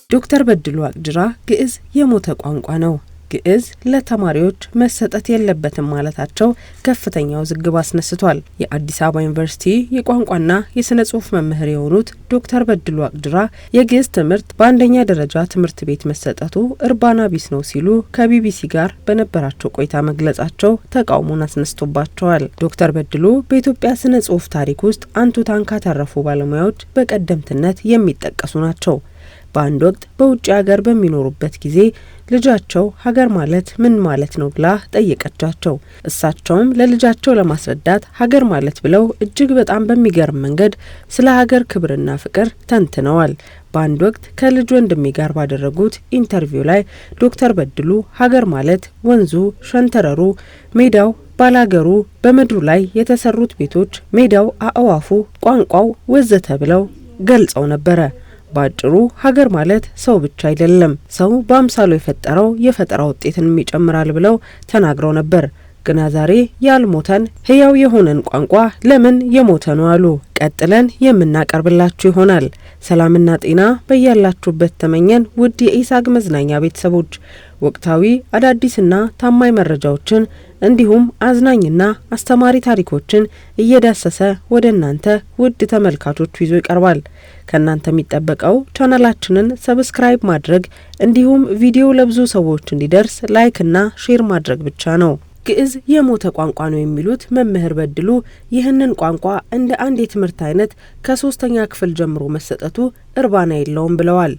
ዶክተር በድሉ ዋቅጅራ ግዕዝ የሞተ ቋንቋ ነው። ግዕዝ ለተማሪዎች መሰጠት የለበትም ማለታቸው ከፍተኛው ዝግብ አስነስቷል። የአዲስ አበባ ዩኒቨርሲቲ የቋንቋና የሥነ ጽሑፍ መምህር የሆኑት ዶክተር በድሉ ዋቅጅራ የግዕዝ ትምህርት በአንደኛ ደረጃ ትምህርት ቤት መሰጠቱ እርባና ቢስ ነው ሲሉ ከቢቢሲ ጋር በነበራቸው ቆይታ መግለጻቸው ተቃውሞን አስነስቶባቸዋል። ዶክተር በድሉ በኢትዮጵያ ስነ ጽሑፍ ታሪክ ውስጥ አንቱታን ካተረፉ ባለሙያዎች በቀደምትነት የሚጠቀሱ ናቸው። በአንድ ወቅት በውጭ ሀገር በሚኖሩበት ጊዜ ልጃቸው ሀገር ማለት ምን ማለት ነው ብላ ጠየቀቻቸው። እሳቸውም ለልጃቸው ለማስረዳት ሀገር ማለት ብለው እጅግ በጣም በሚገርም መንገድ ስለ ሀገር ክብርና ፍቅር ተንትነዋል። በአንድ ወቅት ከልጅ ወንድሜ ጋር ባደረጉት ኢንተርቪው ላይ ዶክተር በድሉ ሀገር ማለት ወንዙ፣ ሸንተረሩ፣ ሜዳው፣ ባላገሩ፣ በምድሩ ላይ የተሰሩት ቤቶች፣ ሜዳው፣ አእዋፉ፣ ቋንቋው ወዘተ ብለው ገልጸው ነበረ። ባጭሩ ሀገር ማለት ሰው ብቻ አይደለም፣ ሰው በአምሳሉ የፈጠረው የፈጠራ ውጤትንም ይጨምራል ብለው ተናግረው ነበር። ግና ዛሬ ያልሞተን ህያው የሆነን ቋንቋ ለምን የሞተ ነው አሉ። ቀጥለን የምናቀርብላችሁ ይሆናል። ሰላምና ጤና በያላችሁበት ተመኘን። ውድ የኢሳግ መዝናኛ ቤተሰቦች ወቅታዊ አዳዲስና ታማኝ መረጃዎችን እንዲሁም አዝናኝና አስተማሪ ታሪኮችን እየዳሰሰ ወደ እናንተ ውድ ተመልካቾቹ ይዞ ይቀርባል። ከናንተ የሚጠበቀው ቻናላችንን ሰብስክራይብ ማድረግ እንዲሁም ቪዲዮ ለብዙ ሰዎች እንዲደርስ ላይክ እና ሼር ማድረግ ብቻ ነው። ግዕዝ የሞተ ቋንቋ ነው የሚሉት መምህር በድሉ ይህንን ቋንቋ እንደ አንድ የትምህርት አይነት ከ3ኛ ክፍል ጀምሮ መሰጠቱ እርባና የለውም ብለዋል።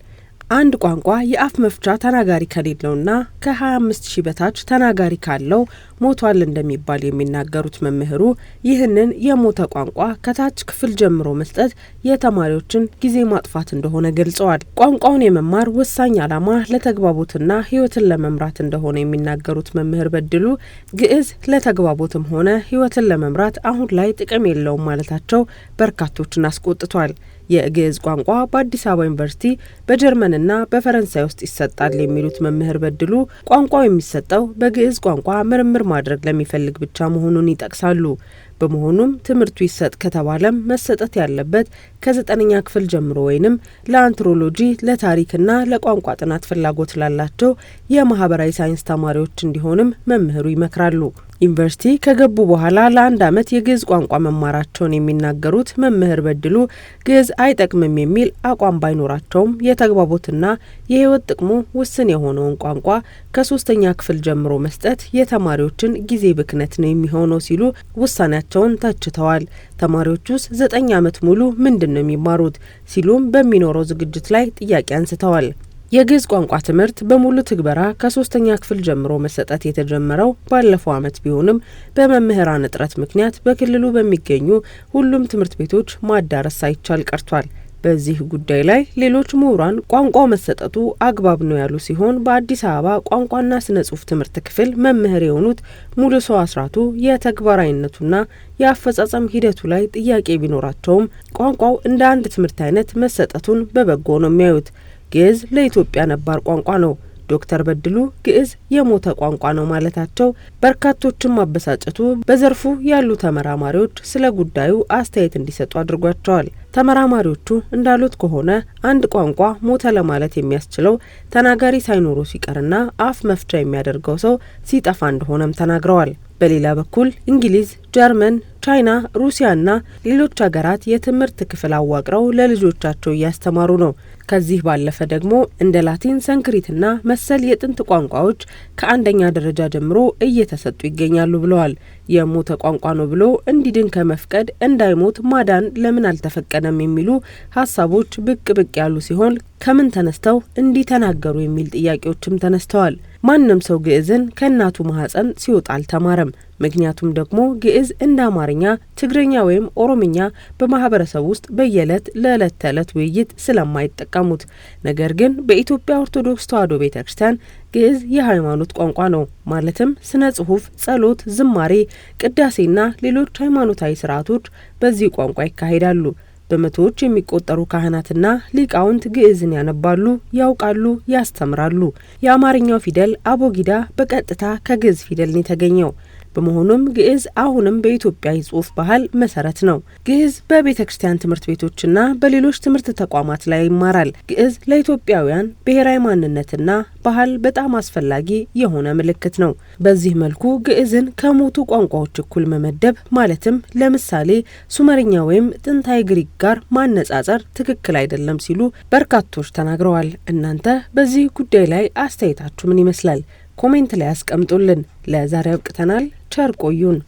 አንድ ቋንቋ የአፍ መፍቻ ተናጋሪ ከሌለውና ከ25,000 በታች ተናጋሪ ካለው ሞቷል እንደሚባል የሚናገሩት መምህሩ ይህንን የሞተ ቋንቋ ከታች ክፍል ጀምሮ መስጠት የተማሪዎችን ጊዜ ማጥፋት እንደሆነ ገልጸዋል። ቋንቋውን የመማር ወሳኝ ዓላማ ለተግባቦትና ሕይወትን ለመምራት እንደሆነ የሚናገሩት መምህር በድሉ ግዕዝ ለተግባቦትም ሆነ ሕይወትን ለመምራት አሁን ላይ ጥቅም የለውም ማለታቸው በርካቶችን አስቆጥቷል። የግዕዝ ቋንቋ በአዲስ አበባ ዩኒቨርሲቲ በጀርመንና በፈረንሳይ ውስጥ ይሰጣል የሚሉት መምህር በድሉ ቋንቋው የሚሰጠው በግዕዝ ቋንቋ ምርምር ማድረግ ለሚፈልግ ብቻ መሆኑን ይጠቅሳሉ። በመሆኑም ትምህርቱ ይሰጥ ከተባለም መሰጠት ያለበት ከ9ኛ ክፍል ጀምሮ ወይንም ለአንትሮሎጂ፣ ለታሪክና ለቋንቋ ጥናት ፍላጎት ላላቸው የማህበራዊ ሳይንስ ተማሪዎች እንዲሆንም መምህሩ ይመክራሉ። ዩኒቨርሲቲ ከገቡ በኋላ ለ1 ዓመት የግዕዝ ቋንቋ መማራቸውን የሚናገሩት መምህር በድሉ ግዕዝ አይጠቅምም የሚል አቋም ባይኖራቸውም የተግባቦትና የህይወት ጥቅሙ ውስን የሆነውን ቋንቋ ከ3ኛ ክፍል ጀምሮ መስጠት የተማሪዎችን ጊዜ ብክነት ነው የሚሆነው ሲሉ ውሳኔያቸውን ተችተዋል። ተማሪዎቹስ 9 ዓመት ሙሉ ምንድን ነው የሚማሩት ሲሉም በሚኖረው ዝግጅት ላይ ጥያቄ አንስተዋል። የግዕዝ ቋንቋ ትምህርት በሙሉ ትግበራ ከ3ኛ ክፍል ጀምሮ መሰጠት የተጀመረው ባለፈው ዓመት ቢሆንም በመምህራን እጥረት ምክንያት በክልሉ በሚገኙ ሁሉም ትምህርት ቤቶች ማዳረስ ሳይቻል ቀርቷል። በዚህ ጉዳይ ላይ ሌሎች ምሁራን ቋንቋው መሰጠቱ አግባብ ነው ያሉ ሲሆን በአዲስ አበባ ቋንቋና ስነ ጽሑፍ ትምህርት ክፍል መምህር የሆኑት ሙሉሰው አስራቱ የተግባራዊነቱና የአፈጻጸም ሂደቱ ላይ ጥያቄ ቢኖራቸውም ቋንቋው እንደ አንድ ትምህርት አይነት መሰጠቱን በበጎ ነው የሚያዩት። ግዕዝ ለኢትዮጵያ ነባር ቋንቋ ነው። ዶክተር በድሉ ግዕዝ የሞተ ቋንቋ ነው ማለታቸው በርካቶችን ማበሳጨቱ በዘርፉ ያሉ ተመራማሪዎች ስለ ጉዳዩ አስተያየት እንዲሰጡ አድርጓቸዋል። ተመራማሪዎቹ እንዳሉት ከሆነ አንድ ቋንቋ ሞተ ለማለት የሚያስችለው ተናጋሪ ሳይኖሩ ሲቀርና አፍ መፍቻ የሚያደርገው ሰው ሲጠፋ እንደሆነም ተናግረዋል። በሌላ በኩል እንግሊዝ፣ ጀርመን፣ ቻይና፣ ሩሲያና ሌሎች ሀገራት የትምህርት ክፍል አዋቅረው ለልጆቻቸው እያስተማሩ ነው። ከዚህ ባለፈ ደግሞ እንደ ላቲን፣ ሰንክሪትና መሰል የጥንት ቋንቋዎች ከ1ኛ ደረጃ ጀምሮ እየተሰጡ ይገኛሉ ብለዋል። የሞተ ቋንቋ ነው ብሎ እንዲድን ከመፍቀድ እንዳይሞት ማዳን ለምን አልተፈቀደም የሚሉ ሀሳቦች ብቅ ያሉ ሲሆን ከምን ተነስተው እንዲተናገሩ የሚል ጥያቄዎችም ተነስተዋል። ማንም ሰው ግዕዝን ከእናቱ ማህፀን ሲወጣ አልተማረም። ምክንያቱም ደግሞ ግዕዝ እንደ አማርኛ፣ ትግርኛ ወይም ኦሮምኛ በማህበረሰብ ውስጥ በየዕለት ለዕለት ተዕለት ውይይት ስለማይጠቀሙት። ነገር ግን በኢትዮጵያ ኦርቶዶክስ ተዋሕዶ ቤተክርስቲያን ግዕዝ የሃይማኖት ቋንቋ ነው። ማለትም ስነ ጽሑፍ፣ ጸሎት፣ ዝማሬ፣ ቅዳሴና ሌሎች ሃይማኖታዊ ስርዓቶች በዚህ ቋንቋ ይካሄዳሉ። በመቶዎች የሚቆጠሩ ካህናትና ሊቃውንት ግዕዝን ያነባሉ፣ ያውቃሉ፣ ያስተምራሉ። የአማርኛው ፊደል አቦጊዳ በቀጥታ ከግዕዝ ፊደል ነው የተገኘው። በመሆኑም ግዕዝ አሁንም በኢትዮጵያ የጽሑፍ ባህል መሰረት ነው። ግዕዝ በቤተ ክርስቲያን ትምህርት ቤቶችና በሌሎች ትምህርት ተቋማት ላይ ይማራል። ግዕዝ ለኢትዮጵያውያን ብሔራዊ ማንነትና ባህል በጣም አስፈላጊ የሆነ ምልክት ነው። በዚህ መልኩ ግዕዝን ከሞቱ ቋንቋዎች እኩል መመደብ ማለትም ለምሳሌ ሱመርኛ ወይም ጥንታዊ ግሪክ ጋር ማነጻጸር ትክክል አይደለም ሲሉ በርካቶች ተናግረዋል። እናንተ በዚህ ጉዳይ ላይ አስተያየታችሁ ምን ይመስላል? ኮሜንት ላይ አስቀምጡልን። ለዛሬ አብቅተናል። ቸር ቆዩን።